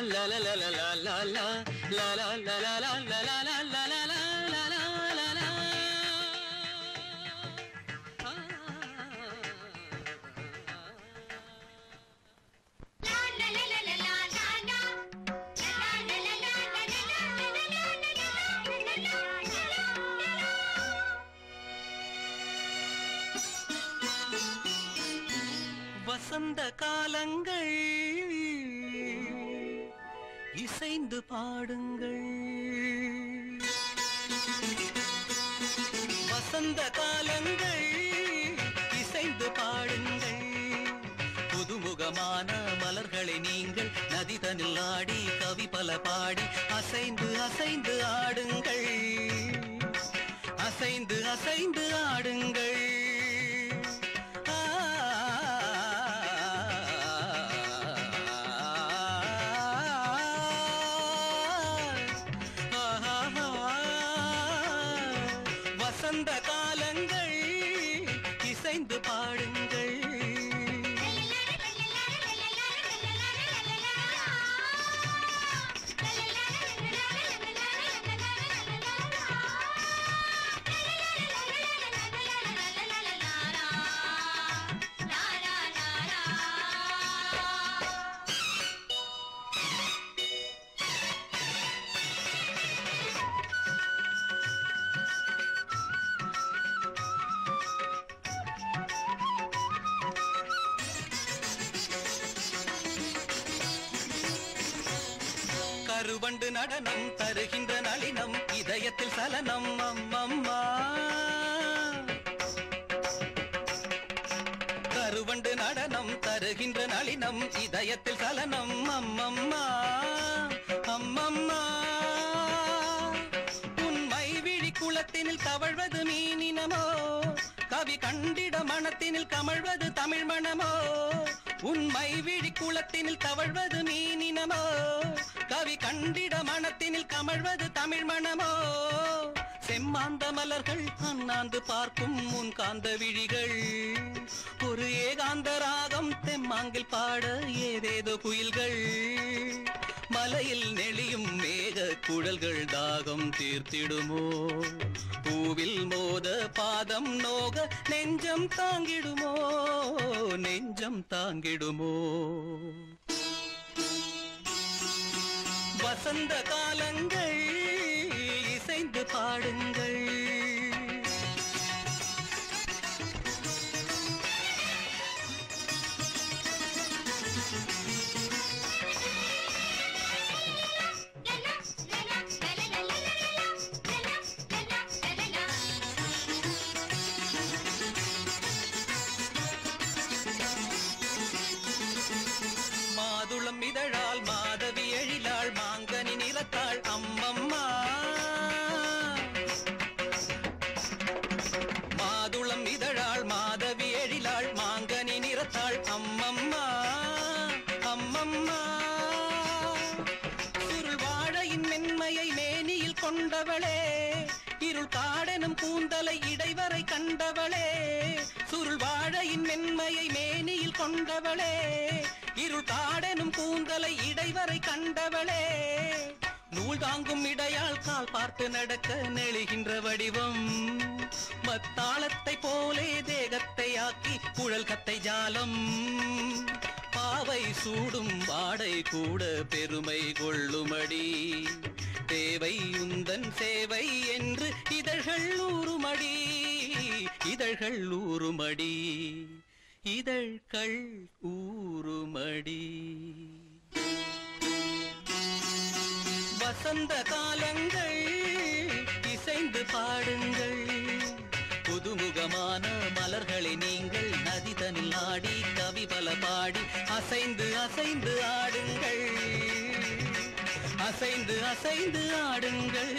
la la la la la la la la la la la la la la la la la la வசந்த காலங்கள் இசைந்து பாடுங்கள் வசந்த காலங்கள் இசைந்து பாடுங்கள் புதுமுகமான மலர்களை நீங்கள் நதிதனில் ஆடி கவி பல பாடி அசைந்து அசைந்து ஆடுங்கள் அசைந்து அசைந்து ஆடுங்கள் வசந்த காலங்கள் இசைந்து பாடுங்கள் கருவண்டு நடனம் தருகின்ற நளினம் இதயத்தில் சலனம் அம்மம்மா கருவண்டு நடனம் தருகின்ற நளினம் இதயத்தில் சலனம் அம்மம்மா அம்மம்மா உன்மை விழி குளத்தினில் தவழ்வது மீனினமோ கவி கண்டிட மனத்தினில் கமழ்வது தமிழ் மணமோ உன்மை விழி குளத்தினில் தவழ்வது மீனினமோ கவி கண்டிட மனத்தினில் கமழ்வது தமிழ் மணமோ செம்மாந்த மலர்கள் அண்ணாந்து பார்க்கும் முன் காந்த விழிகள் ஒரு ஏகாந்த ராகம் தெம்மாங்கில் பாட ஏதேதோ குயில்கள் மலையில் நெளியும் மேக குழல்கள் தாகம் தீர்த்திடுமோ பூவில் மோத பாதம் நோக நெஞ்சம் தாங்கிடுமோ நெஞ்சம் தாங்கிடுமோ வசந்த காலங்கள் இசைந்து பாடுங்கள் மாதுளம் இதழால் மாதவி எழிலாள் மாங்கனி நிறத்தாள் அம்மம்மா மாதுளம் இதழாள் மாதவி எழிலாள் மாங்கனி நிறத்தாள் அம்மம்மா அம்மம்மா சுருள் வாழையின் மென்மையை மேனியில் கொண்டவளே இருள் காடெனும் கூந்தலை இடைவரை கண்டவளே சுருள் வாழையின் மென்மையை மேனியில் கொண்டவளே இருள் காடெனும் கூந்தலை இடைவரை கண்டவளே நூல் தாங்கும் இடையால் கால் பார்த்து நடக்க நெழுகின்ற வடிவம் மத்தாளத்தை போலே தேகத்தை ஆக்கி குழல் கத்தை ஜாலம் பாவை சூடும் வாடை கூட பெருமை கொள்ளுமடி தேவை உந்தன் சேவை என்று இதழ்கள் ஊறுமடி இதழ்கள் ஊறுமடி இதழ்கள் ஊறுமடி வசந்த காலங்கள் இசைந்து பாடுங்கள் புதுமுகமான மலர்களை நீங்கள் நதிதனில் ஆடி கவி பல பாடி அசைந்து அசைந்து ஆடுங்கள் அசைந்து அசைந்து ஆடுங்கள்